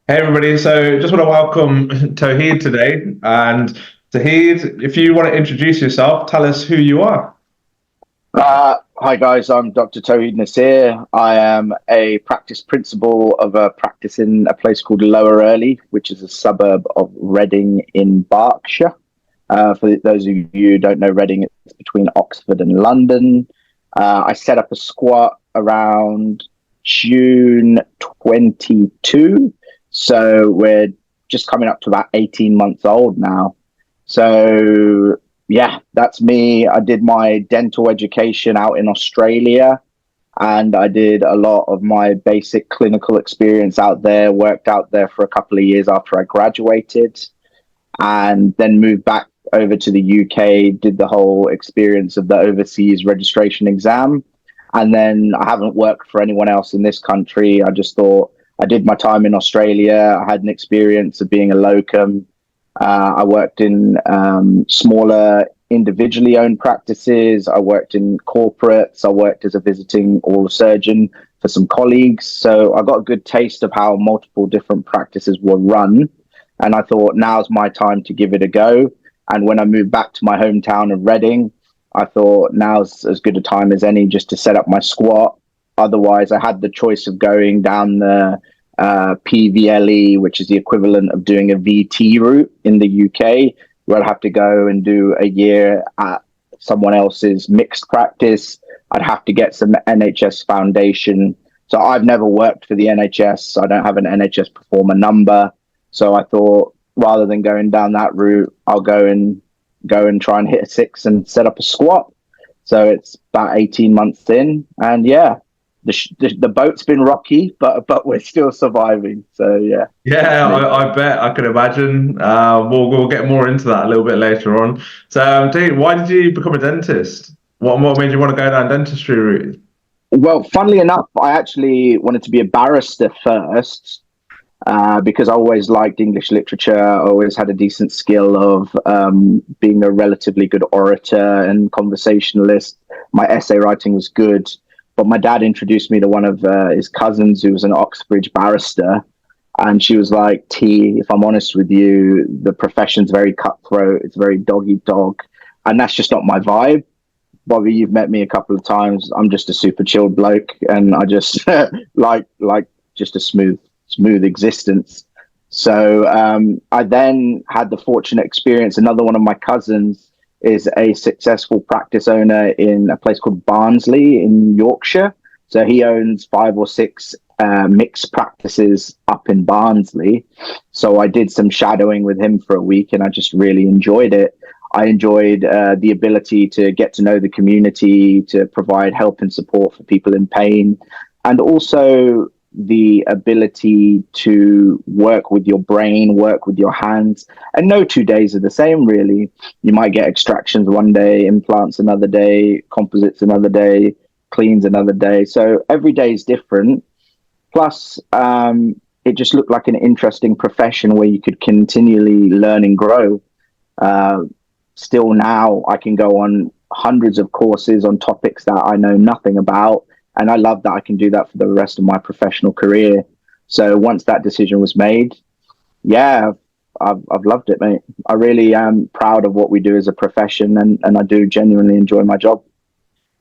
Hey everybody, so just want to welcome Toheed today. And Toheed, if you want to introduce yourself, tell us who you are. Hi guys, I'm Dr. Toheed Nasir. I am a practice principal of a practice in a place called Lower Earley, which is a suburb of Reading in Berkshire. For those of you who don't know Reading, it's between Oxford and London. I set up a squat around June 22, so we're just coming up to about 18 months old now. So yeah, that's me. I did my dental education out in Australia, and I did a lot of my basic clinical experience out there, worked out there for a couple of years after I graduated, and then moved back over to the UK, did the whole experience of the overseas registration exam. And then I haven't worked for anyone else in this country. I just thought I did my time in Australia. I had an experience of being a locum. I worked in smaller individually owned practices. I worked in corporates. I worked as a visiting oral surgeon for some colleagues. So I got a good taste of how multiple different practices were run. And I thought now's my time to give it a go. And when I moved back to my hometown of Reading, I thought now's as good a time as any just to set up my squat. Otherwise, I had the choice of going down the PVLE, which is the equivalent of doing a VT route in the UK, where I'd have to go and do a year at someone else's mixed practice. I'd have to get some NHS foundation. So I've never worked for the NHS. So I don't have an NHS performer number. So I thought rather than going down that route, I'll go and try and hit a six and set up a squat. So it's about 18 months in, and yeah, the boat's been rocky, but we're still surviving. So yeah, that's Yeah, me. I bet I can imagine. We'll get more into that a little bit later on. So, Toheed, why did you become a dentist? What made you want to go down dentistry route? Well, funnily enough, I actually wanted to be a barrister first. Because I always liked English literature. I always had a decent skill of being a relatively good orator and conversationalist. My essay writing was good, but my dad introduced me to one of his cousins who was an Oxbridge barrister. And she was like, T, if I'm honest with you, the profession's very cutthroat. It's very dog eat dog. And that's just not my vibe. Bobby, you've met me a couple of times. I'm just a super chilled bloke, and I just like just a smooth existence. So I then had the fortunate experience. Another one of my cousins is a successful practice owner in a place called Barnsley in Yorkshire. So he owns five or six mixed practices up in Barnsley. So I did some shadowing with him for a week, and I just really enjoyed it. I enjoyed the ability to get to know the community, to provide help and support for people in pain, and also the ability to work with your brain, work with your hands. And no 2 days are the same, really. You might get extractions one day, implants another day, composites another day, cleans another day. So every day is different. Plus, it just looked like an interesting profession where you could continually learn and grow. Uh, Still now, I can go on hundreds of courses on topics that I know nothing about, and I love that I can do that for the rest of my professional career. So once that decision was made, yeah, I've loved it, mate. I really am proud of what we do as a profession, and I do genuinely enjoy my job.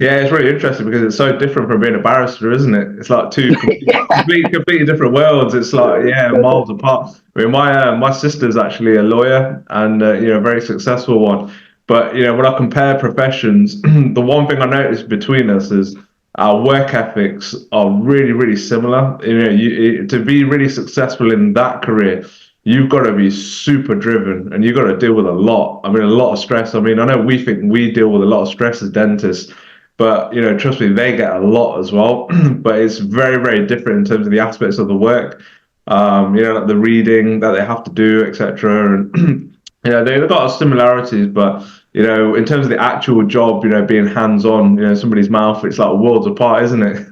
Yeah, it's really interesting because it's so different from being a barrister, isn't it? It's like two completely different worlds. It's like, yeah, miles apart. I mean, my sister's actually a lawyer and a very successful one. But when I compare professions, the one thing I noticed between us is our work ethics are really, really similar. To be really successful in that career, you've got to be super driven and you've got to deal with a lot. I mean, a lot of stress. I mean, I know we think we deal with a lot of stress as dentists, but trust me, they get a lot as well. But it's very, very different in terms of the aspects of the work. Like the reading that they have to do, etc. And they've got similarities, but in terms of the actual job, being hands-on, somebody's mouth, it's like worlds apart, isn't it?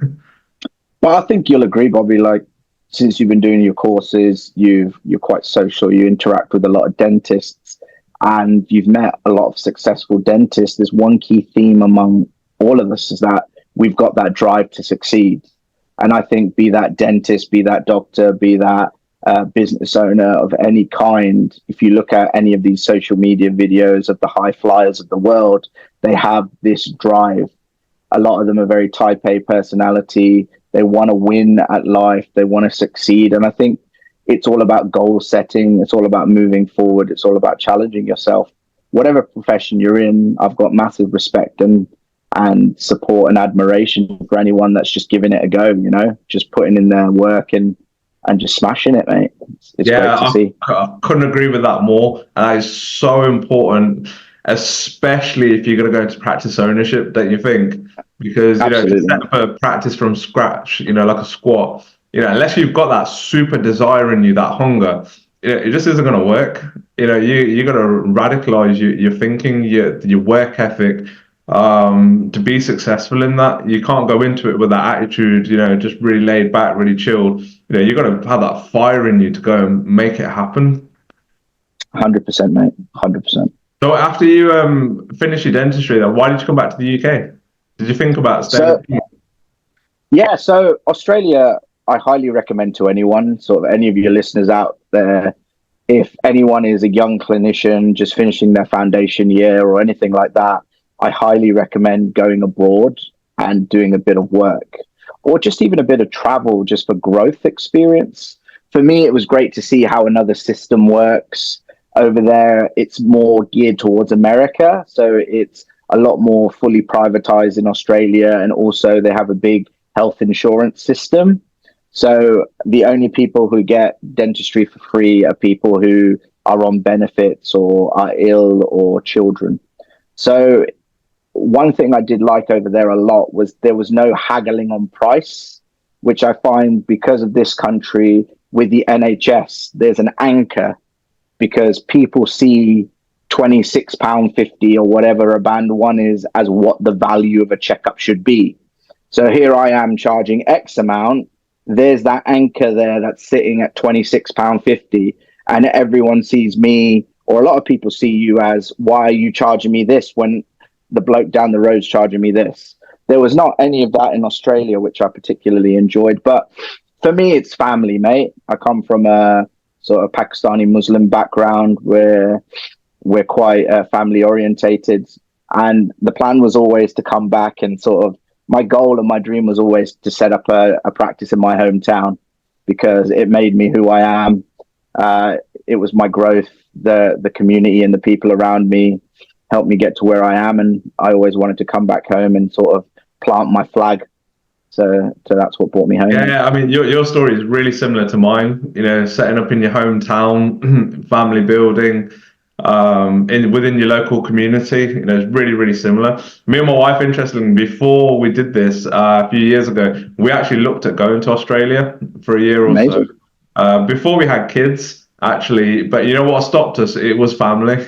Well, I think you'll agree, Bobby. Like, since you've been doing your courses, you're quite social. You interact with a lot of dentists, and you've met a lot of successful dentists. There's one key theme among all of us is that we've got that drive to succeed. And I think be that dentist, be that doctor, be that business owner of any kind, if you look at any of these social media videos of the high flyers of the world, they have this drive. A lot of them are very type A personality. They want to win at life. They want to succeed. And I think it's all about goal setting. It's all about moving forward. It's all about challenging yourself. Whatever profession you're in, I've got massive respect and support and admiration for anyone that's just giving it a go, just putting in their work and just smashing it, mate. It's great to see. I couldn't agree with that more. And it's so important, especially if you're going to go into practice ownership, don't you think? Because, to set up a practice from scratch, like a squat, unless you've got that super desire in you, that hunger, it just isn't going to work. You got to radicalize your thinking, your work ethic. To be successful in that, you can't go into it with that attitude, just really laid back, really chilled. You got to have that fire in you to go and make it happen. 100%, mate. 100%. So after you finished your dentistry, then why did you come back to the UK? Did you think about staying? So Australia, I highly recommend to anyone, sort of any of your listeners out there, if anyone is a young clinician just finishing their foundation year or anything like that, I highly recommend going abroad and doing a bit of work or just even a bit of travel just for growth experience. For me, it was great to see how another system works over there. It's more geared towards America. So it's a lot more fully privatized in Australia. And also they have a big health insurance system. So the only people who get dentistry for free are people who are on benefits or are ill or children. So one thing I did like over there a lot was there was no haggling on price, which I find because of this country with the NHS, there's an anchor because people see £26.50 or whatever a band one is as what the value of a checkup should be. So here I am charging X amount. There's that anchor there that's sitting at £26.50 and everyone sees me, or a lot of people see you as, why are you charging me this when the bloke down the road's charging me this? There was not any of that in Australia, which I particularly enjoyed. But for me, it's family, mate. I come from a sort of Pakistani Muslim background where we're quite family orientated. And the plan was always to come back and sort of, my goal and my dream was always to set up a practice in my hometown because it made me who I am. It was my growth, the community and the people around me helped me get to where I am. And I always wanted to come back home and sort of plant my flag. So that's what brought me home. Yeah, I mean, your story is really similar to mine, setting up in your hometown, family building, within your local community, it's really, really similar. Me and my wife, interestingly, before we did this a few years ago, we actually looked at going to Australia for a year or so. Before we had kids, actually, but you know what stopped us? It was family.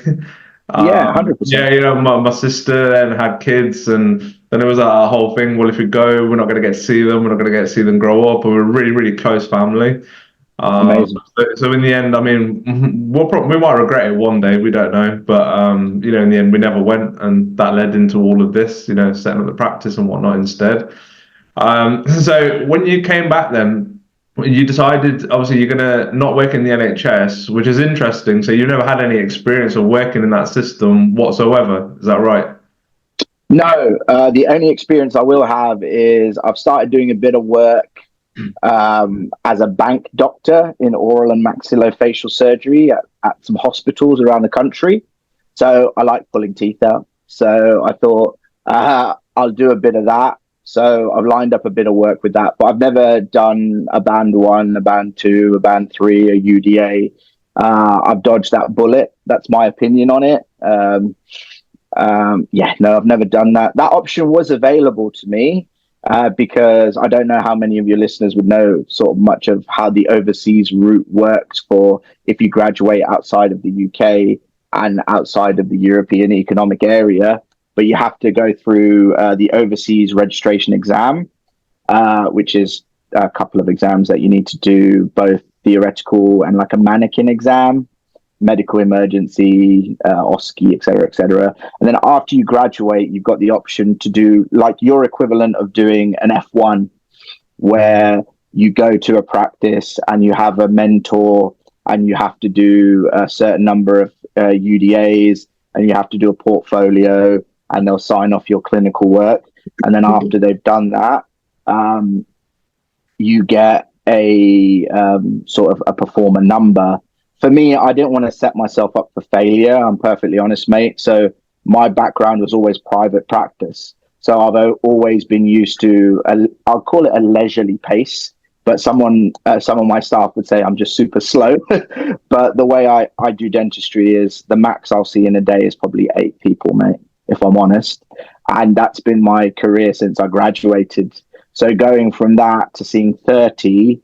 Yeah, 100%. Yeah, my sister then had kids, and then it was a whole thing. Well, if we go, we're not going to get to see them. We're not going to get to see them grow up. But we're a really, really close family. Amazing. So in the end, I mean, we might regret it one day. We don't know, but in the end, we never went, and that led into all of this. Setting up the practice and whatnot instead. So when you came back, then you decided, obviously, you're going to not work in the NHS, which is interesting. So you never had any experience of working in that system whatsoever. Is that right? No, the only experience I will have is I've started doing a bit of work as a bank doctor in oral and maxillofacial surgery at some hospitals around the country. So I like pulling teeth out. So I thought I'll do a bit of that. So I've lined up a bit of work with that, but I've never done a band 1, a band 2, a band 3, a UDA. I've dodged that bullet. That's my opinion on it. I've never done that. That option was available to me because I don't know how many of your listeners would know sort of much of how the overseas route works for if you graduate outside of the UK and outside of the European Economic Area. But you have to go through the overseas registration exam, which is a couple of exams that you need to do, both theoretical and like a mannequin exam, medical emergency, OSCE, et cetera, et cetera. And then after you graduate, you've got the option to do like your equivalent of doing an F1, where you go to a practice and you have a mentor and you have to do a certain number of UDAs and you have to do a portfolio and they'll sign off your clinical work. And then after they've done that, you get a sort of a performer number. For me, I didn't want to set myself up for failure. I'm perfectly honest, mate. So my background was always private practice. So I've always been used to, I'll call it a leisurely pace, but some of my staff would say I'm just super slow. But the way I do dentistry is the max I'll see in a day is probably 8 people, mate, if I'm honest. And that's been my career since I graduated. So going from that to seeing 30,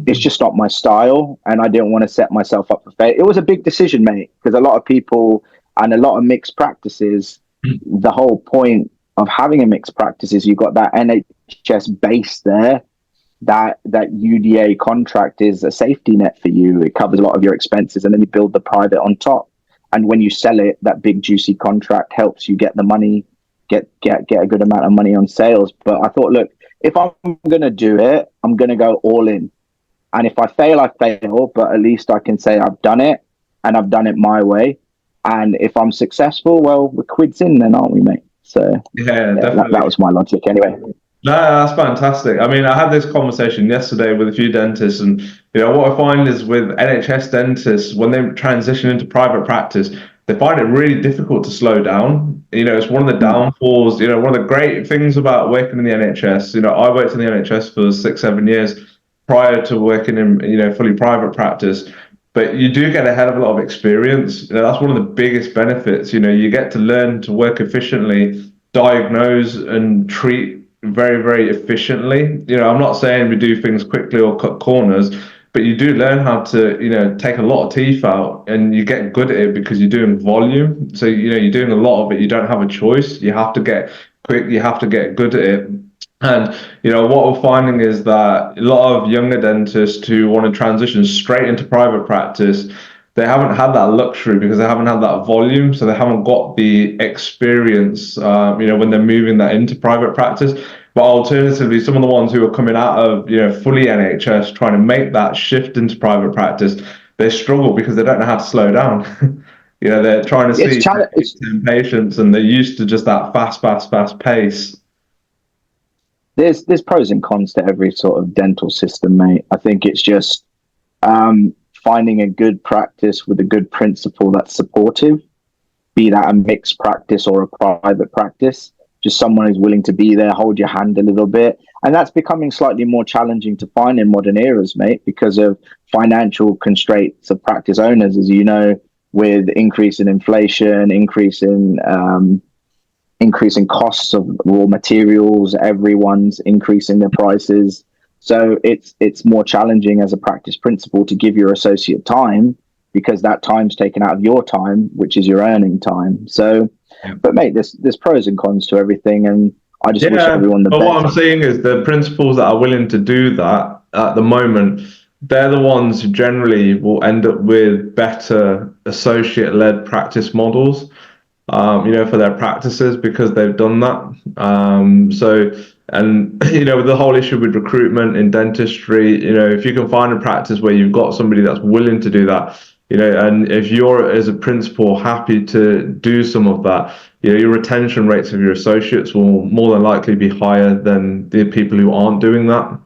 it's just not my style. And I didn't want to set myself up for failure. It was a big decision, mate, because a lot of people and a lot of mixed practices, the whole point of having a mixed practice is you've got that NHS base there. That UDA contract is a safety net for you. It covers a lot of your expenses, and then you build the private on top. And when you sell it, that big juicy contract helps you get the money, get a good amount of money on sales. But I thought, look, if I'm going to do it, I'm going to go all in. And if I fail, I fail, but at least I can say I've done it and I've done it my way. And if I'm successful, well, we're quids in then, aren't we, mate? So Yeah, definitely. That was my logic anyway. No, that's fantastic. I mean, I had this conversation yesterday with a few dentists, and what I find is with NHS dentists, when they transition into private practice, they find it really difficult to slow down. It's one of the downfalls. One of the great things about working in the NHS. I worked in the NHS for 6-7 years prior to working in fully private practice. But you do get a hell of a lot of experience. That's one of the biggest benefits. You get to learn to work efficiently, diagnose and treat very, very efficiently. I'm not saying we do things quickly or cut corners, but you do learn how to, take a lot of teeth out, and you get good at it because you're doing volume. So, you're doing a lot of it. You don't have a choice. You have to get quick. You have to get good at it. And, what we're finding is that a lot of younger dentists who want to transition straight into private practice, they haven't had that luxury because they haven't had that volume. So they haven't got the experience, when they're moving that into private practice. But alternatively, some of the ones who are coming out of, fully NHS, trying to make that shift into private practice, they struggle because they don't know how to slow down. They're trying to see 10 patients and they're used to just that fast pace. There's pros and cons to every sort of dental system, mate. I think it's just finding a good practice with a good principal that's supportive, be that a mixed practice or a private practice, just someone who's willing to be there, hold your hand a little bit. And that's becoming slightly more challenging to find in modern eras, mate, because of financial constraints of practice owners, as you know, with increase in inflation, increase in costs of raw materials, everyone's increasing their prices. So it's more challenging as a practice principal to give your associate time, because that time's taken out of your time, which is your earning time. So, but mate, there's pros and cons to everything, and I just wish everyone the best. But what I'm saying is the principals that are willing to do that at the moment, they're the ones who generally will end up with better associate-led practice models. For their practices, because they've done that. With the whole issue with recruitment in dentistry, if you can find a practice where you've got somebody that's willing to do that, and if you're, as a principal, happy to do some of that, your retention rates of your associates will more than likely be higher than the people who aren't doing that.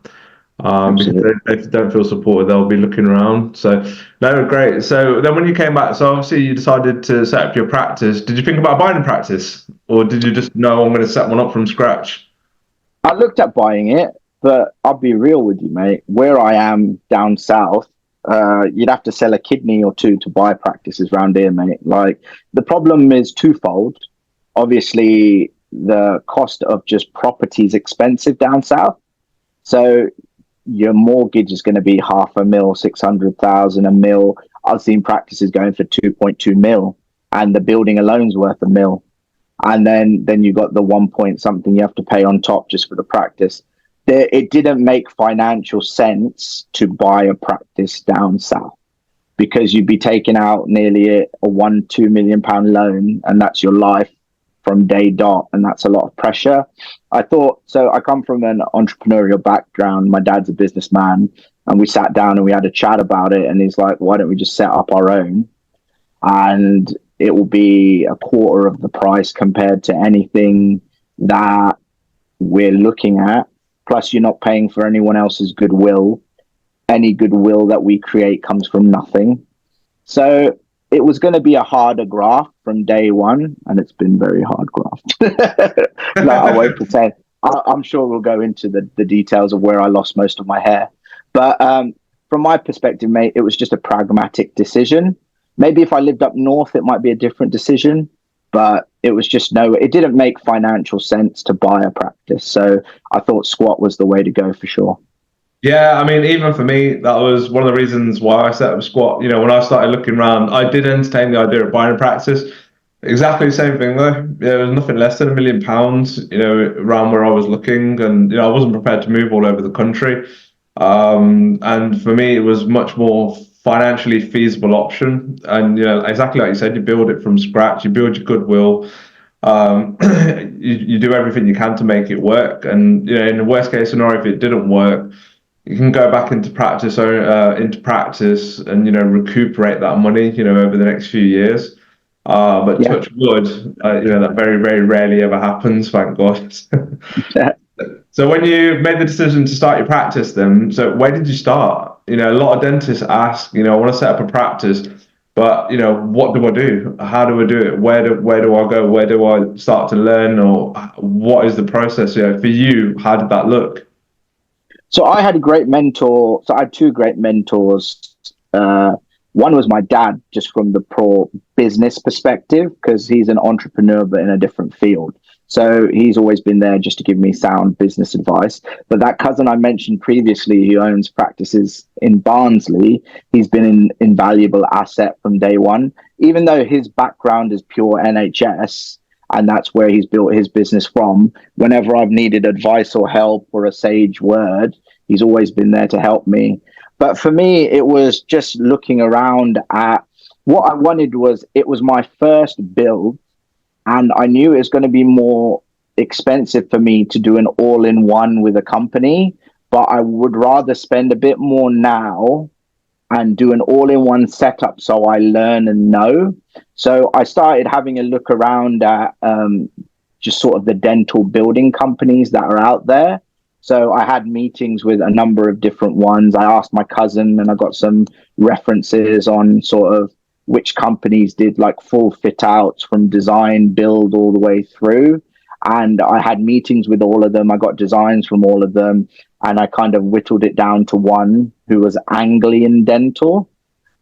Because if they don't feel supported, they'll be looking around. So, no, great. So then when you came back, so obviously you decided to set up your practice. Did you think about buying a practice, or did you just know I'm going to set one up from scratch? I looked at buying it, but I'll be real with you, mate. Where I am down south, you'd have to sell a kidney or two to buy practices around here, mate. Like, the problem is twofold. Obviously, the cost of just property is expensive down south. So your mortgage is going to be $500,000, 600,000, $1 million. I've seen practices going for 2.2 million, and the building alone's worth $1 million. And then you got the 1 point something you have to pay on top just for the practice. It didn't make financial sense to buy a practice down south, because you'd be taking out nearly a £1-2 million loan, and that's your life from day dot, and that's a lot of pressure. I thought, so I come from an entrepreneurial background. My dad's a businessman, and we sat down and we had a chat about it. And he's like, why don't we just set up our own? And it will be a quarter of the price compared to anything that we're looking at. Plus, you're not paying for anyone else's goodwill. Any goodwill that we create comes from nothing. So it was going to be a harder graft from day one, and it's been very hard graft. No, I won't pretend. I'm sure we'll go into the details of where I lost most of my hair. But from my perspective, mate, it was just a pragmatic decision. Maybe if I lived up north, it might be a different decision. But it was just it didn't make financial sense to buy a practice. So I thought squat was the way to go for sure. Yeah, I mean, even for me, that was one of the reasons why I set up Squat. You know, when I started looking around, I did entertain the idea of buying a practice. Exactly the same thing though. There was nothing less than £1 million, you know, around where I was looking, and you know, I wasn't prepared to move all over the country. And for me, it was much more financially feasible option. And you know, exactly like you said, you build it from scratch, you build your goodwill. Um, you do everything you can to make it work. And you know, in the worst case scenario, if it didn't work, you can go back into practice and you know, recuperate that money, you know, over the next few years. But Yeah. touch wood, you know, that very, very rarely ever happens, thank God. So when you made the decision to start your practice then, so where did you start? You know, a lot of dentists ask, you know, I want to set up a practice, but you know, what do I do? How do I do it? Where do I go? Where do I start to learn, or what is the process? You know, for you, how did that look? So I had a great mentor. So I had two great mentors. One was my dad, just from the pro business perspective, because he's an entrepreneur, but in a different field. So he's always been there just to give me sound business advice. But that cousin I mentioned previously, who owns practices in Barnsley, he's been an invaluable asset from day one. Even though his background is pure NHS, and that's where he's built his business from, whenever I've needed advice or help or a sage word, he's always been there to help me. But for me, it was just looking around at what I wanted. It was my first build, and I knew it was going to be more expensive for me to do an all-in-one with a company, but I would rather spend a bit more now and do an all-in-one setup so I learn and know. So I started having a look around at just sort of the dental building companies that are out there. So I had meetings with a number of different ones. I asked my cousin, and I got some references on sort of which companies did like full fit outs from design, build all the way through. And I had meetings with all of them. I got designs from all of them, and I kind of whittled it down to one, who was Anglian Dental.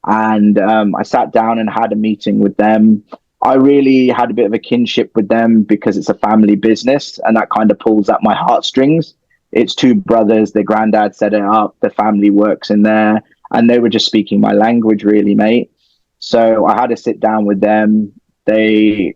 And I sat down and had a meeting with them. I really had a bit of a kinship with them because it's a family business, and that kind of pulls at my heartstrings. It's two brothers, their granddad set it up, the family works in there, and they were just speaking my language, really, mate. So I had to sit down with them. We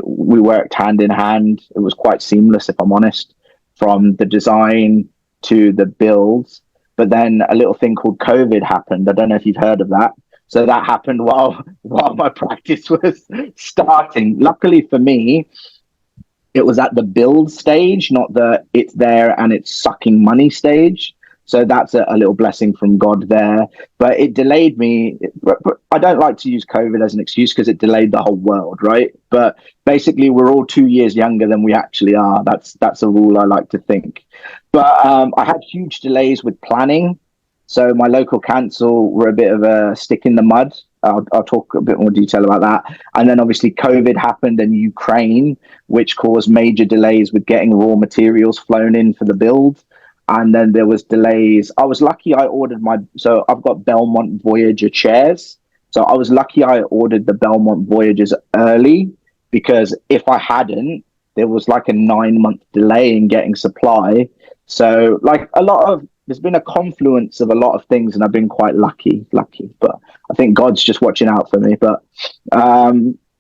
worked hand in hand. It was quite seamless, if I'm honest, from the design to the builds. But then a little thing called COVID happened. I don't know if you've heard of that. So that happened while my practice was starting. Luckily for me, it was at the build stage, not the it's there and it's sucking money stage. So that's a little blessing from God there. But it delayed me. But I don't like to use COVID as an excuse because it delayed the whole world, right? But basically, we're all 2 years younger than we actually are. That's a rule I like to think. But I had huge delays with planning. So my local council were a bit of a stick in the mud. I'll talk a bit more detail about that. And then obviously COVID happened in Ukraine, which caused major delays with getting raw materials flown in for the build. And then there was delays. I was lucky I ordered so I've got Belmont Voyager chairs. So I was lucky I ordered the Belmont Voyagers early, because if I hadn't, there was like a 9-month delay in getting supply. So like there's been a confluence of a lot of things, and I've been quite lucky, but I think God's just watching out for me. But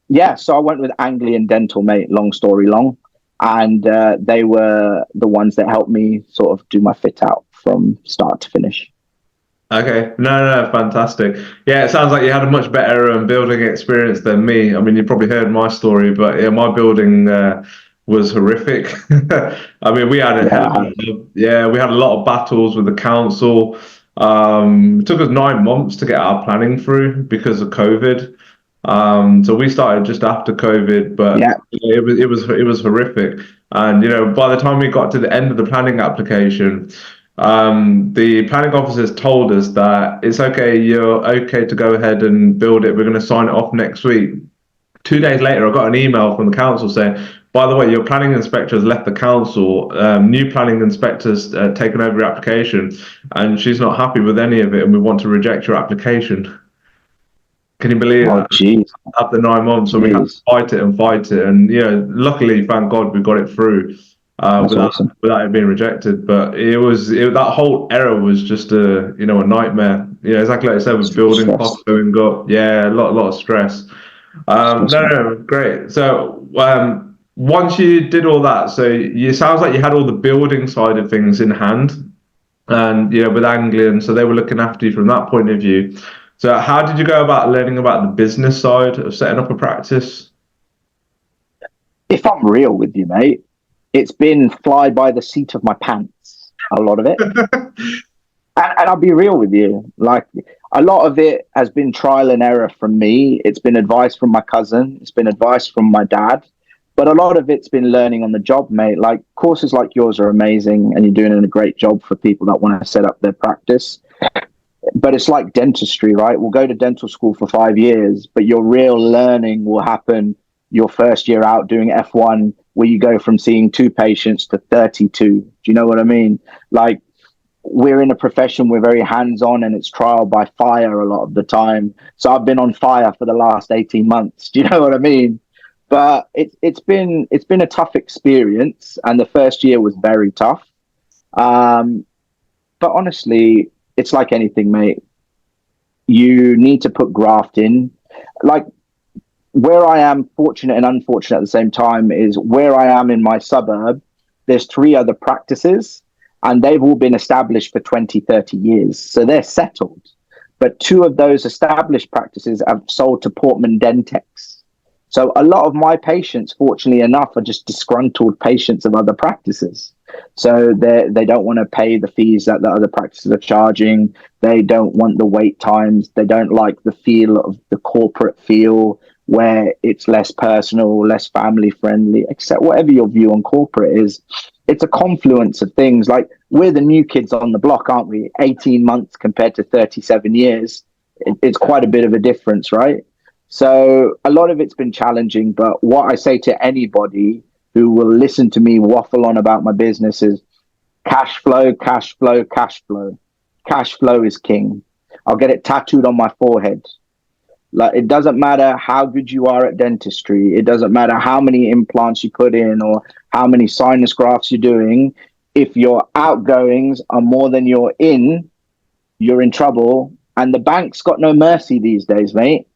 yeah, so I went with Anglian Dental, mate, long story long. And they were the ones that helped me sort of do my fit out from start to finish. Okay, no, fantastic. Yeah, it sounds like you had a much better building experience than me. I mean, you probably heard my story, but yeah, my building was horrific. I mean, we had a hell Yeah, of yeah, we had a lot of battles with the council. It took us 9 months to get our planning through because of COVID. So we started just after COVID, but yeah. it was horrific. And by the time we got to the end of the planning application, the planning officers told us that it's okay, you're okay to go ahead and build it. We're going to sign it off next week. 2 days later, I got an email from the council saying, by the way, your planning inspector has left the council. New planning inspector's taken over your application, and she's not happy with any of it, and we want to reject your application. Can you believe Oh, that? jeez, After 9 months, so we had to jeez. fight it and fight it, and luckily, thank God, we got it through That's without awesome. it being rejected. But that whole era was just a nightmare. Exactly like I said, with building Stress, costs going up. Yeah, a lot of stress. No, stressful. no, great. So once you did all that, so you sounds like you had all the building side of things in hand, and with Anglian, so they were looking after you from that point of view. So how did you go about learning about the business side of setting up a practice? If I'm real with you, mate, it's been fly by the seat of my pants, a lot of it. And I'll be real with you. Like, a lot of it has been trial and error from me. It's been advice from my cousin. It's been advice from my dad. But a lot of it's been learning on the job, mate. Like, courses like yours are amazing and you're doing a great job for people that want to set up their practice. But it's like dentistry, right? We'll go to dental school for 5 years, but your real learning will happen your first year out doing F1, where you go from seeing 2 patients to 32. Do you know what I mean? Like, we're in a profession, we're very hands-on, and it's trial by fire a lot of the time. So I've been on fire for the last 18 months. Do you know what I mean? But it's been a tough experience, and the first year was very tough. Um, but honestly, it's like anything, mate. You need to put graft in. Like, where I am fortunate and unfortunate at the same time is where I am in my suburb, there's 3 other practices and they've all been established for 20, 30 years. So they're settled. But 2 of those established practices have sold to Portman Dentex. So a lot of my patients, fortunately enough, are just disgruntled patients of other practices. So they don't want to pay the fees that the other practices are charging. They don't want the wait times. They don't like the feel of the corporate feel where it's less personal, less family friendly, except whatever your view on corporate is. It's a confluence of things. Like, we're the new kids on the block, aren't we? 18 months compared to 37 years. It's quite a bit of a difference, right? So a lot of it's been challenging, but what I say to anybody who will listen to me waffle on about my business is cash flow, cash flow, cash flow. Cash flow is king. I'll get it tattooed on my forehead. Like, it doesn't matter how good you are at dentistry. It doesn't matter how many implants you put in or how many sinus grafts you're doing. If your outgoings are more than your you're in trouble. And the bank's got no mercy these days, mate.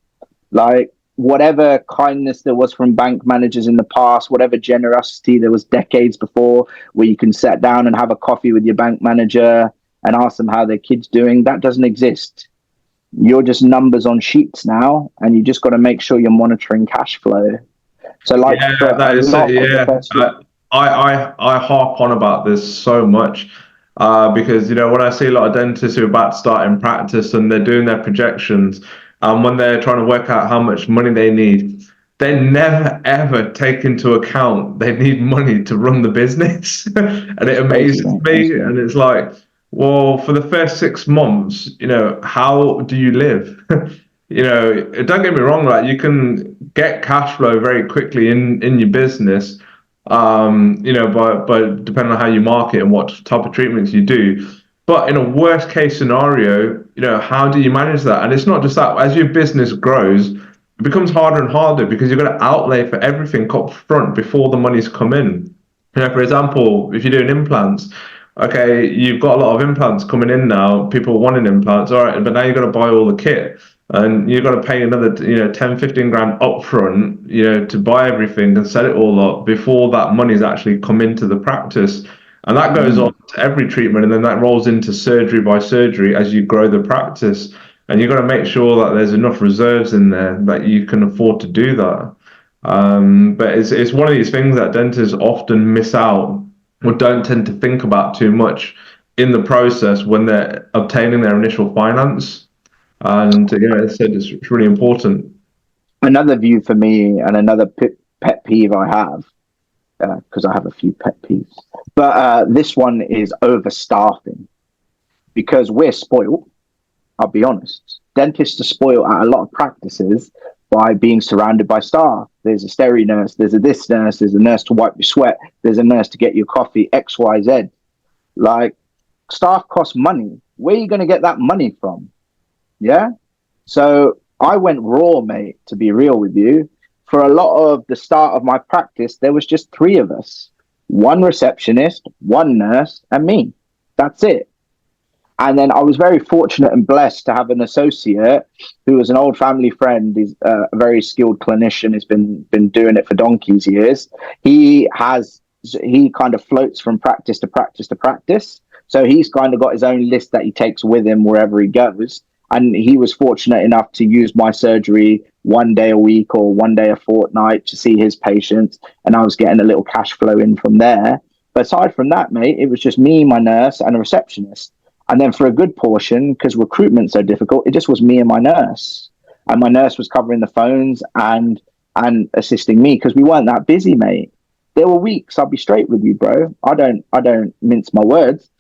Like, whatever kindness there was from bank managers in the past, whatever generosity there was decades before, where you can sit down and have a coffee with your bank manager and ask them how their kid's doing, that doesn't exist. You're just numbers on sheets now, and you just got to make sure you're monitoring cash flow. So, like, Yeah, for a that is lot of the yeah. first year, I harp on about this so much because when I see a lot of dentists who are about to start in practice and they're doing their projections, and when they're trying to work out how much money they need, they never ever take into account they need money to run the business, and it crazy, amazes man, me. crazy, man. And it's like, well, for the first 6 months, how do you live? Don't get me wrong, like, you can get cash flow very quickly in your business, but depending on how you market and what type of treatments you do. But in a worst case scenario, how do you manage that? And it's not just that. As your business grows, it becomes harder and harder because you've got to outlay for everything up front before the money's come in. For example, if you're doing implants, okay, you've got a lot of implants coming in now, people wanting implants, all right, but now you've got to buy all the kit and you've got to pay another, 10, 15 grand upfront, to buy everything and set it all up before that money's actually come into the practice. And that goes on to every treatment, and then that rolls into surgery by surgery as you grow the practice. And you've got to make sure that there's enough reserves in there that you can afford to do that. But it's one of these things that dentists often miss out or don't tend to think about too much in the process when they're obtaining their initial finance. And yeah, as I said, it's really important. Another view for me, and another pet peeve I have, because I have a few pet peeves, but this one is overstaffing, because we're spoiled. I'll be honest. Dentists are spoiled at a lot of practices by being surrounded by staff. There's a steri nurse, there's a this nurse, there's a nurse to wipe your sweat, there's a nurse to get your coffee, X, Y, Z. Like, staff cost money. Where are you going to get that money from? Yeah. So I went raw, mate, to be real with you. For a lot of the start of my practice, there was just 3 of us, 1 receptionist, 1 nurse, and me. That's it. And then I was very fortunate and blessed to have an associate who was an old family friend. He's a very skilled clinician. He's been doing it for donkey's years. He kind of floats from practice to practice to practice. So he's kind of got his own list that he takes with him wherever he goes. And he was fortunate enough to use my surgery 1 day a week or 1 day a fortnight to see his patients. And I was getting a little cash flow in from there. But aside from that, mate, it was just me, my nurse, and a receptionist. And then for a good portion, because recruitment's so difficult, it just was me and my nurse. And my nurse was covering the phones and assisting me, because we weren't that busy, mate. There were weeks, I'll be straight with you, bro. I don't mince my words.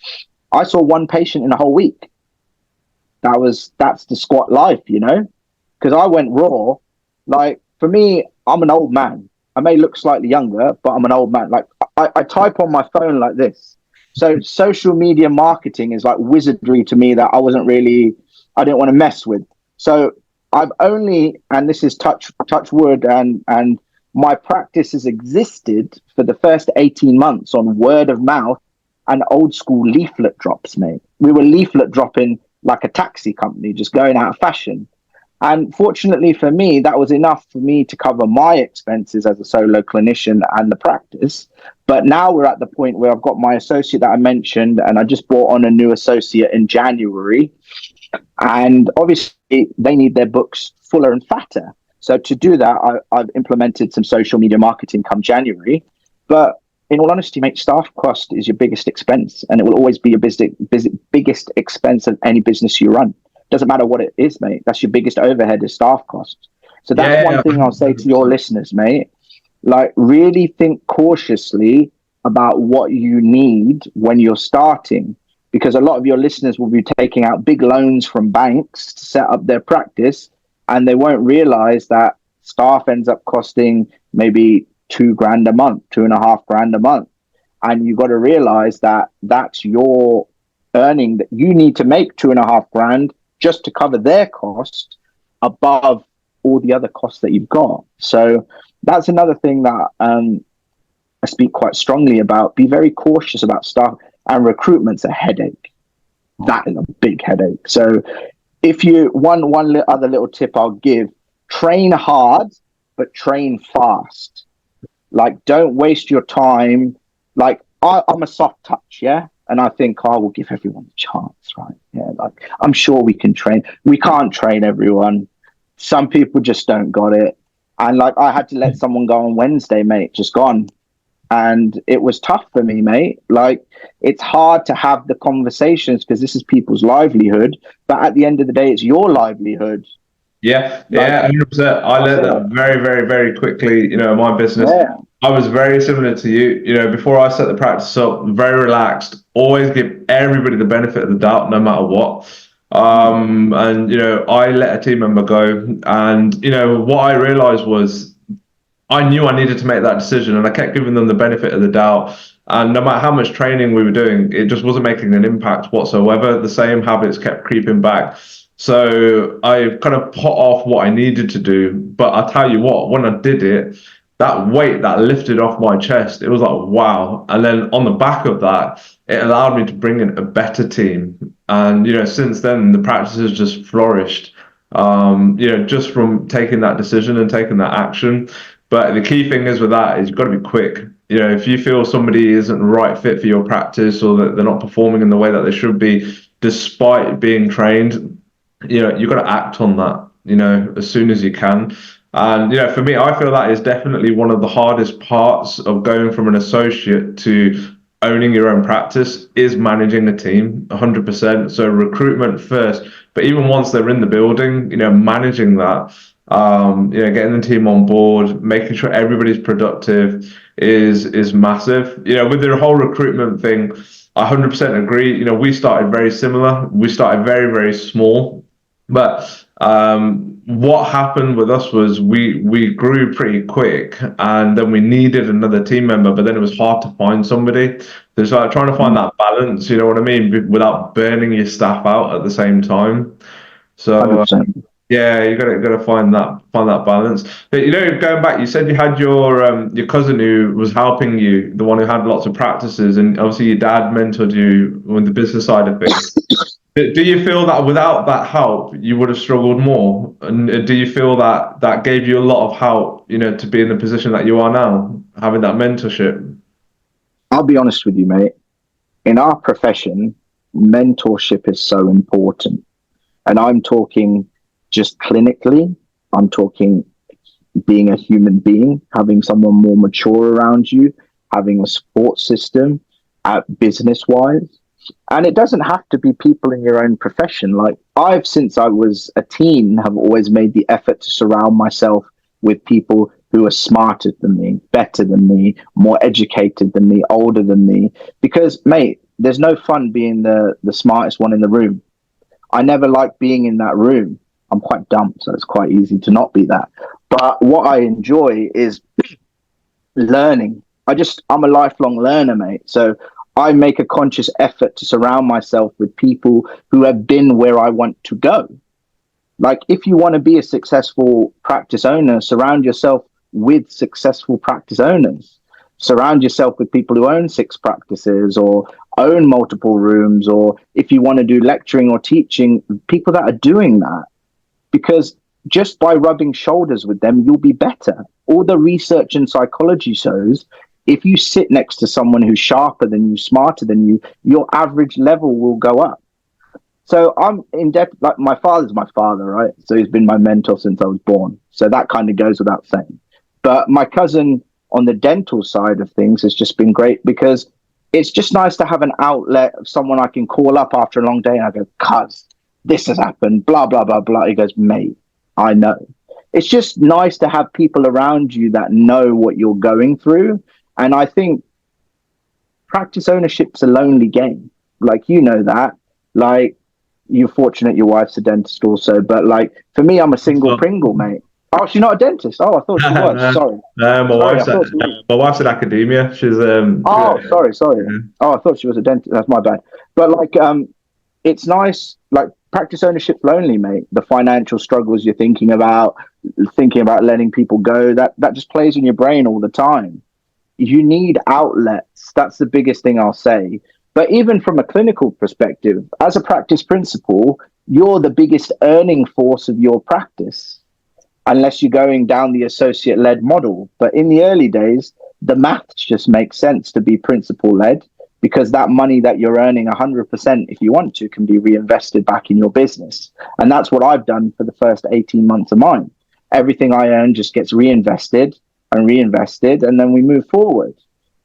I saw 1 patient in a whole week. That's the squat life, you know? Because I went raw. Like, for me, I'm an old man. I may look slightly younger, but I'm an old man. Like, I type on my phone like this. So social media marketing is like wizardry to me that I didn't want to mess with. So I've only, and this is touch wood, and my practice has existed for the first 18 months on word of mouth and old school leaflet drops, mate. We were leaflet dropping like a taxi company, just going out of fashion. And fortunately for me, that was enough for me to cover my expenses as a solo clinician and the practice. But now we're at the point where I've got my associate that I mentioned, and I just brought on a new associate in January. And obviously, they need their books fuller and fatter. So to do that, I've implemented some social media marketing come January. But in all honesty, mate, staff cost is your biggest expense, and it will always be your biggest expense of any business you run. Doesn't matter what it is, mate. That's your biggest overhead is staff costs. So that's one thing I'll say to your listeners, mate. Like, really think cautiously about what you need when you're starting, because a lot of your listeners will be taking out big loans from banks to set up their practice, and they won't realize that staff ends up costing maybe $2,000 a month, $2,500 a month. And you've got to realize that that's your earning, that you need to make $2,500 just to cover their cost above all the other costs that you've got. So that's another thing that I speak quite strongly about. Be very cautious about staff, and recruitment's a headache. That is a big headache. So if you, other little tip I'll give, train hard, but train fast. Like, don't waste your time. Like, I'm a soft touch, yeah? And I think I will give everyone a chance, right? Yeah, like, I'm sure we can train. We can't train everyone. Some people just don't got it. And like, I had to let someone go on Wednesday, mate, just gone. And it was tough for me, mate. Like, it's hard to have the conversations because this is people's livelihood. But at the end of the day, it's your livelihood. Yeah, yeah, 100%. I learned that very, very, very quickly, you know, in my business. Yeah. I was very similar to you, you know, before I set the practice up, very relaxed, always give everybody the benefit of the doubt, no matter what. And, you know, I let a team member go. And, you know, what I realized was I knew I needed to make that decision, and I kept giving them the benefit of the doubt. And no matter how much training we were doing, it just wasn't making an impact whatsoever. The same habits kept creeping back. So I kind of put off what I needed to do. But I tell you what, when I did it, that weight that lifted off my chest, it was like, wow. And then on the back of that, it allowed me to bring in a better team. And, you know, since then, the practice has just flourished, you know, just from taking that decision and taking that action. But the key thing is with that is you've got to be quick. if you feel somebody isn't the right fit for your practice, or that they're not performing in the way that they should be, despite being trained, you've got to act on that, as soon as you can. And, for me, I feel that is definitely one of the hardest parts of going from an associate to owning your own practice, is managing a team 100%. So recruitment first, but even once they're in the building, managing that, getting the team on board, making sure everybody's productive is massive. With the whole recruitment thing, I 100% agree. We started very similar. We started very, very small, but what happened with us was we grew pretty quick, and then we needed another team member, but then it was hard to find somebody. So it's like trying to find that balance, you know what I mean, without burning your staff out at the same time. So 100%. yeah, you got to find that balance. But going back, you said you had your cousin who was helping you, the one who had lots of practices, and obviously your dad mentored you with the business side of things. Do you feel that without that help, you would have struggled more? And do you feel that that gave you a lot of help, to be in the position that you are now, having that mentorship? I'll be honest with you, mate. In our profession, mentorship is so important. And I'm talking just clinically, I'm talking being a human being, having someone more mature around you, having a support system, business wise. And it doesn't have to be people in your own profession. Like since I was a teen, have always made the effort to surround myself with people who are smarter than me, better than me, more educated than me, older than me. Because, mate, there's no fun being the smartest one in the room. I never liked being in that room. I'm quite dumb, so it's quite easy to not be that. But what I enjoy is learning. I'm a lifelong learner, mate. So I make a conscious effort to surround myself with people who have been where I want to go. Like, if you want to be a successful practice owner, surround yourself with successful practice owners. Surround yourself with people who own 6 practices or own multiple rooms, or if you want to do lecturing or teaching, people that are doing that. Because just by rubbing shoulders with them, you'll be better. All the research and psychology shows, if you sit next to someone who's sharper than you, smarter than you, your average level will go up. So I'm in depth, like my father's my father, right? So he's been my mentor since I was born. So that kind of goes without saying. But my cousin on the dental side of things has just been great, because it's just nice to have an outlet of someone I can call up after a long day and I go, cuz, this has happened, blah, blah, blah, blah. He goes, mate, I know. It's just nice to have people around you that know what you're going through. And I think practice ownership's a lonely game. Like, that. Like, you're fortunate your wife's a dentist also, but like for me, I'm a single Pringle, mate. Oh, she's not a dentist. Oh, I thought she was. Sorry. No, my wife's in academia. She's Oh, sorry. yeah. Oh, I thought she was a dentist. That's my bad. But like, it's nice. Like, practice ownership's lonely, mate. The financial struggles you're thinking about letting people go, that just plays in your brain all the time. You need outlets. That's the biggest thing I'll say. But even from a clinical perspective, as a practice principal, you're the biggest earning force of your practice, unless you're going down the associate-led model. But in the early days, the maths just makes sense to be principal-led, because that money that you're earning 100%, if you want to, can be reinvested back in your business. And that's what I've done for the first 18 months of mine. Everything I earn just gets reinvested, and then we move forward.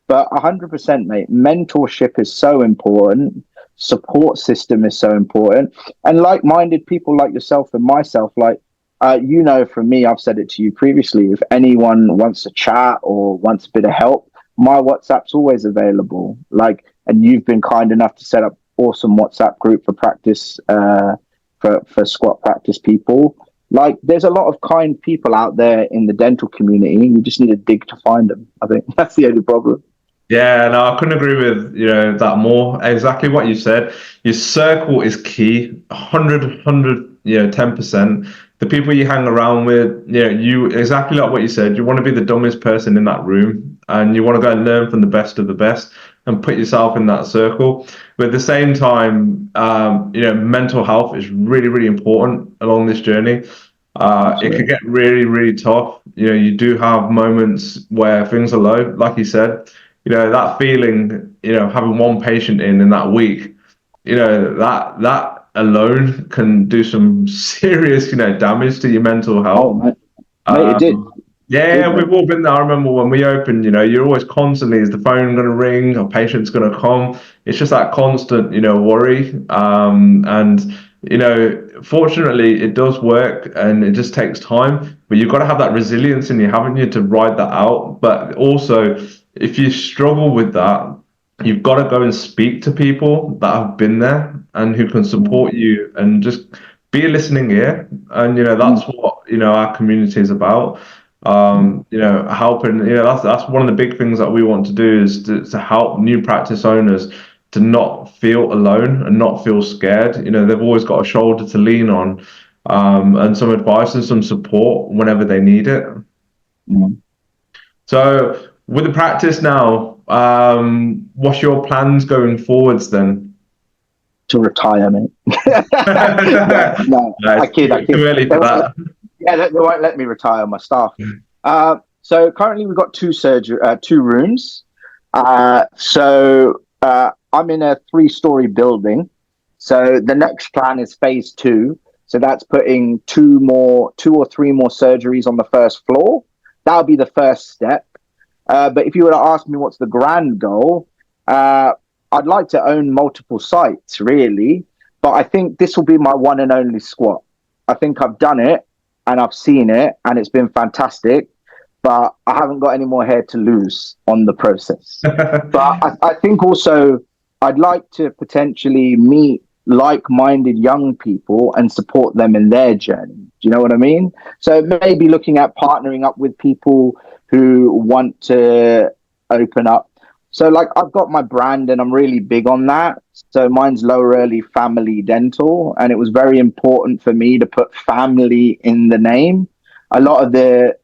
But 100%, mate, mentorship is so important. Support system is so important. And like-minded people like yourself and myself, like, from me, I've said it to you previously, if anyone wants to chat or wants a bit of help, my WhatsApp's always available. Like, and you've been kind enough to set up awesome WhatsApp group for practice, for squat practice people. Like, there's a lot of kind people out there in the dental community. You just need to dig to find them. I think that's the only problem. Yeah, no, I couldn't agree with that more. Exactly what you said. Your circle is key. 100, 10%. The people you hang around with, you exactly like what you said. You want to be the dumbest person in that room, and you want to go and learn from the best of the best and put yourself in that circle. But at the same time, mental health is really, really important along this journey. It could Absolutely. get really, really tough. You do have moments where things are low, like you said. That feeling, having one patient in that week, that alone can do some serious, damage to your mental Oh, health. mate, it did. Yeah, Did, mate. we've all been there. I remember when we opened, you're always constantly, is the phone going to ring? A patient's going to come? It's just that constant, worry. And, fortunately, it does work and it just takes time. But you've got to have that resilience in you, haven't you, to ride that out. But also, if you struggle with that, you've got to go and speak to people that have been there and who can Mm, support you and just be a listening ear. And, mm, that's what, our community is about. mm, Helping, that's one of the big things that we want to do is to help new practice owners to not feel alone and not feel scared. They've always got a shoulder to lean on, and some advice and some support whenever they need it. mm. So with the practice now, what's your plans going forwards then? To retire, mate. No, No, no, I it's kid, I too kid. early They for won't that. Yeah, they won't let me retire my staff. So currently we've got two rooms. I'm in a three-story building. So the next plan is phase two. So that's putting two or three more surgeries on the first floor. That'll be the first step. But if you were to ask me what's the grand goal, uh, I'd like to own multiple sites, really. But I think this will be my one and only squat. I think I've done it and I've seen it and it's been fantastic, but I haven't got any more hair to lose on the process. But I think also I'd like to potentially meet like-minded young people and support them in their journey. Do you know what I mean? So maybe looking at partnering up with people who want to open up. So like I've got my brand and I'm really big on that. So mine's Lower Earley Family Dental, and it was very important for me to put family in the name. A lot of the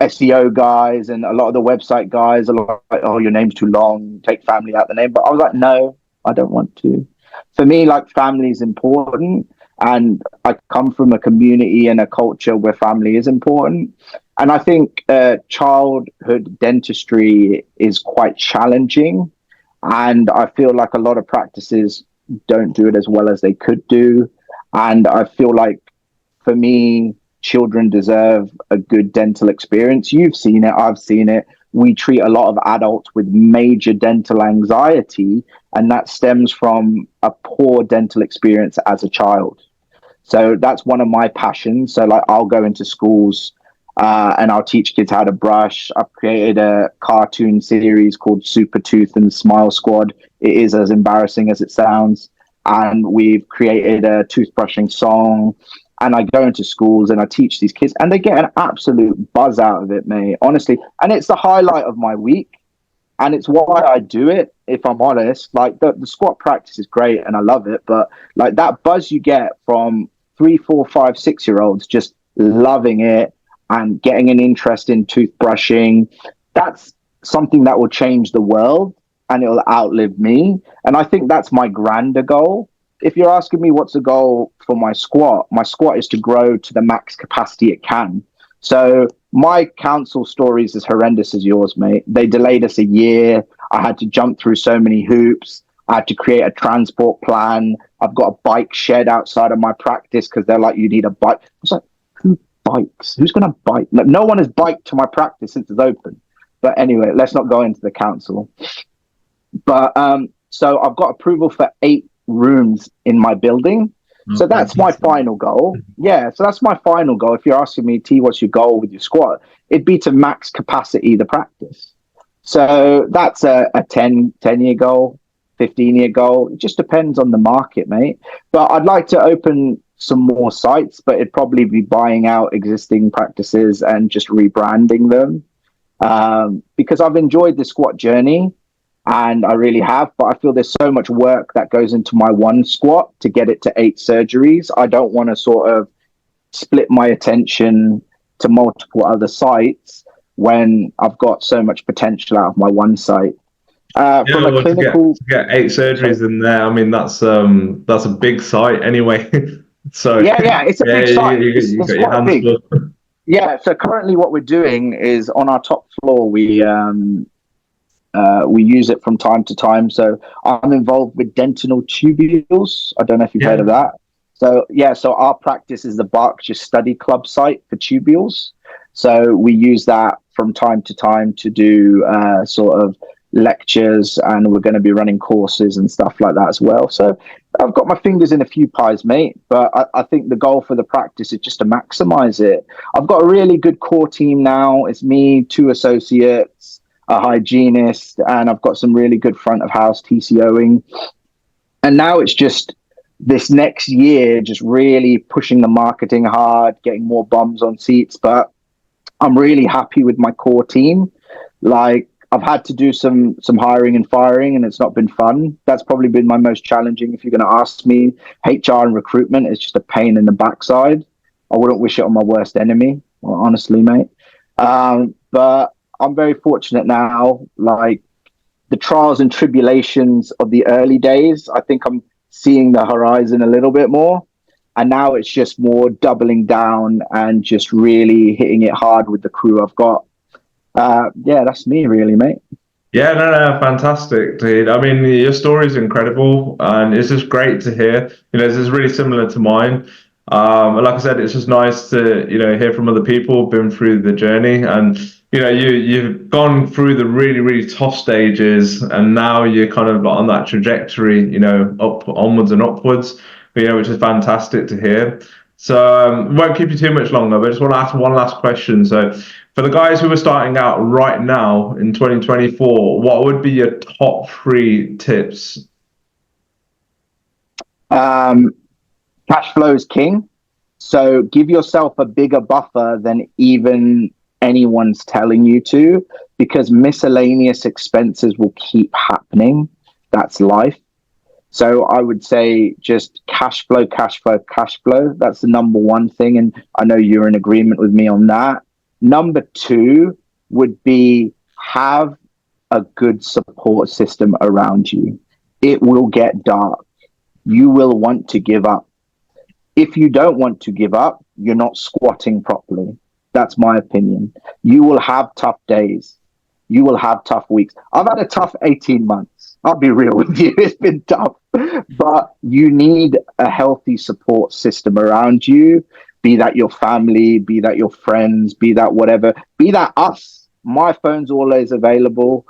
SEO guys and a lot of the website guys are like, "Oh, your name's too long. Take family out the name." But I was like, "No, I don't want to." For me, like family is important, and I come from a community and a culture where family is important. And I think childhood dentistry is quite challenging, and I feel like a lot of practices don't do it as well as they could do. And I feel like for me, children deserve a good dental experience. You've seen it, I've seen it. We treat a lot of adults with major dental anxiety, and that stems from a poor dental experience as a child. So that's one of my passions. So like I'll go into schools and I'll teach kids how to brush. I've created a cartoon series called Super Tooth and Smile Squad. It is as embarrassing as it sounds. And we've created a toothbrushing song. And I go into schools and I teach these kids, and they get an absolute buzz out of it, mate. Honestly, and it's the highlight of my week, and it's why I do it. If I'm honest, like the squat practice is great and I love it, but like that buzz you get from 3, 4, 5, 6 year olds just loving it and getting an interest in toothbrushing, that's something that will change the world and it'll outlive me. And I think that's my grander goal. If you're asking me what's the goal for my squat is to grow to the max capacity it can. So my council story is as horrendous as yours, mate. They delayed us a year. I had to jump through so many hoops. I had to create a transport plan. I've got a bike shed outside of my practice because they're like, you need a bike. I was like, who bikes? Who's going to bike? No one has biked to my practice since it's open. But anyway, let's not go into the council. But so I've got approval for 8 rooms in my building. So that's my final goal. Yeah, so that's my final goal. If you're asking me, T, what's your goal with your squat? It'd be to max capacity the practice. So that's a 10-year goal, 15-year goal. It just depends on the market, mate. But I'd like to open some more sites, but it'd probably be buying out existing practices and just rebranding them. Because I've enjoyed the squat journey and I really have, but I feel there's so much work that goes into my one squat to get it to 8 surgeries. I don't want to sort of split my attention to multiple other sites when I've got so much potential out of my one site. From Yeah, a well, clinical, to get 8 sorry, surgeries in there, I mean that's a big site anyway. So Yeah, it's a yeah, big site. you It's got your quite hands big. full. Yeah, so currently what we're doing is on our top floor, we use it from time to time. So I'm involved with dentinal tubules. I don't know if you've heard Yeah, of that. So yeah, so our practice is the Berkshire Study Club site for tubules. So we use that from time to time to do sort of lectures, and we're going to be running courses and stuff like that as well. So I've got my fingers in a few pies, mate. But I think the goal for the practice is just to maximize it. I've got a really good core team now. It's me, two associates, a hygienist, and I've got some really good front of house TCOing. And now it's just this next year, just really pushing the marketing hard, getting more bums on seats. But I'm really happy with my core team. Like, I've had to do some hiring and firing, and it's not been fun. That's probably been my most challenging. If you're going to ask me, HR and recruitment is just a pain in the backside. I wouldn't wish it on my worst enemy, honestly, mate. But I'm very fortunate now. Like, the trials and tribulations of the early days, I think I'm seeing the horizon a little bit more. And now it's just more doubling down and just really hitting it hard with the crew I've got. Yeah, that's me, really, mate. yeah, no, fantastic, dude. I mean, your story is incredible, and it's just great to hear. This is really similar to mine. And like I said, it's just nice to hear from other people who've been through the journey, and you've gone through the really really tough stages, and now you're kind of on that trajectory, up onwards and upwards. Which is fantastic to hear. So won't keep you too much longer, but I just want to ask one last question. So for the guys who are starting out right now in 2024, what would be your top three tips? Um, Cash flow is king. So give yourself a bigger buffer than even anyone's telling you to, because miscellaneous expenses will keep happening. That's life. So I would say just cash flow, cash flow, cash flow. That's the number one thing. And I know you're in agreement with me on that. Number two would be have a good support system around you. It will get dark. You will want to give up. If you don't want to give up, you're not squatting properly. That's my opinion. You will have tough days. You will have tough weeks. I've had a tough 18 months. I'll be real with you. It's been tough. But you need a healthy support system around you, be that your family, be that your friends, be that whatever, be that us. My phone's always available.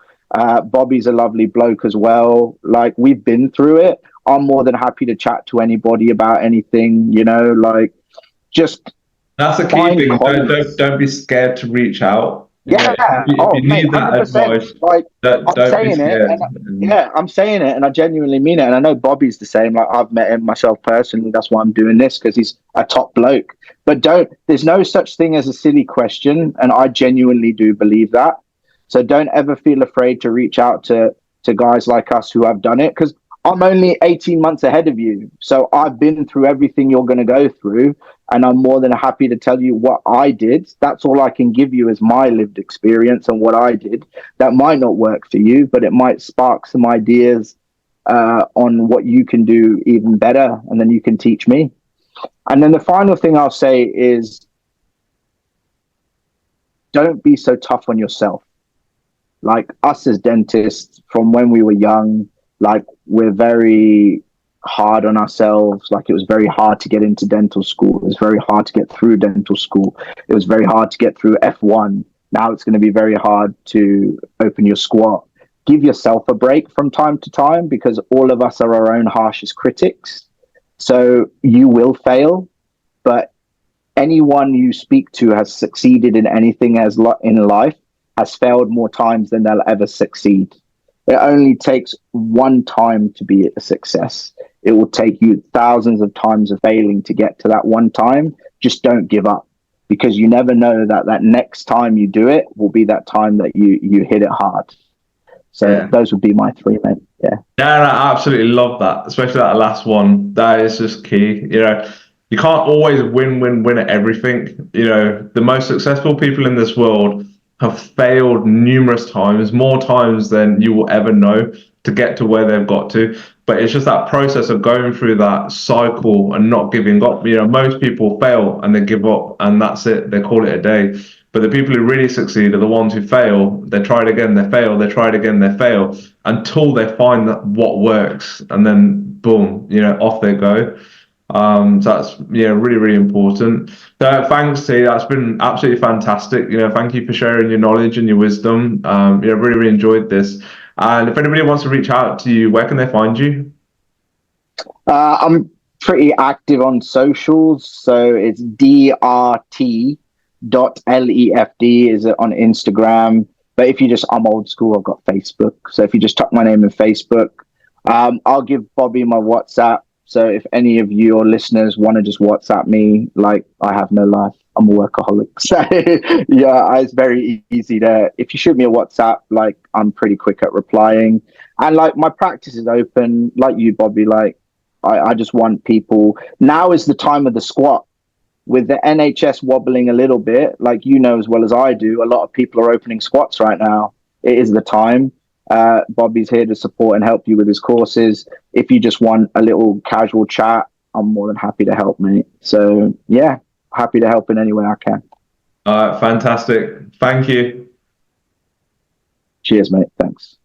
Bobby's a lovely bloke as well. Like, we've been through it. I'm more than happy to chat to anybody about anything, like, just That's the key find thing. Don't colleagues. don't be scared to reach out. Yeah. If Oh, you mate, need that 100%. advice, Like, I'm don't be saying it, scared. and yeah, I'm saying it, and I genuinely mean it. And I know Bobby's the same. Like, I've met him myself personally. That's why I'm doing this, because he's a top bloke. But there's no such thing as a silly question, and I genuinely do believe that. So don't ever feel afraid to reach out to guys like us who have done it, because I'm only 18 months ahead of you. So I've been through everything you're going to go through, and I'm more than happy to tell you what I did. That's all I can give you is my lived experience and what I did. That might not work for you, but it might spark some ideas on what you can do even better, and then you can teach me. And then the final thing I'll say is, don't be so tough on yourself. Like, us as dentists, from when we were young, like, we're very hard on ourselves. Like, it was very hard to get into dental school. It was very hard to get through dental school. It was very hard to get through F1. Now it's going to be very hard to open your squat. Give yourself a break from time to time, because all of us are our own harshest critics. So you will fail, but anyone you speak to has succeeded in anything in life has failed more times than they'll ever succeed. It only takes one time to be a success. It will take you thousands of times of failing to get to that one time. Just don't give up, because you never know that next time you do it will be that time that you hit it hard. So those would be my three, mate. Yeah. Yeah, I absolutely love that, especially that last one. That is just key. You can't always win at everything. The most successful people in this world have failed numerous times, more times than you will ever know, to get to where they've got to. But it's just that process of going through that cycle and not giving up. Most people fail and they give up, and that's it. They call it a day. But the people who really succeed are the ones who fail. They try it again, they fail. They try it again, they fail, until they find that what works, and then boom, off they go. So that's really, really important. So thanks, T. That's been absolutely fantastic. Thank you for sharing your knowledge and your wisdom. Really, really enjoyed this. And if anybody wants to reach out to you, where can they find you? I'm pretty active on socials, so it's drt.lefd is on Instagram. But if you I'm old school, I've got Facebook. So if you just type my name in Facebook, I'll give Bobby my WhatsApp. So if any of your listeners want to just WhatsApp me, like, I have no life. I'm a workaholic. So yeah, it's very easy to, if you shoot me a WhatsApp, like, I'm pretty quick at replying. And like, my practice is open, like you, Bobby. Like, I just want people, now is the time of the squat. With the NHS wobbling a little bit, like, as well as I do, a lot of people are opening squats right now. It is the time. Bobby's here to support and help you with his courses. If you just want a little casual chat, I'm more than happy to help, mate. So yeah, happy to help in any way I can. Fantastic. Thank you. Cheers, mate. Thanks.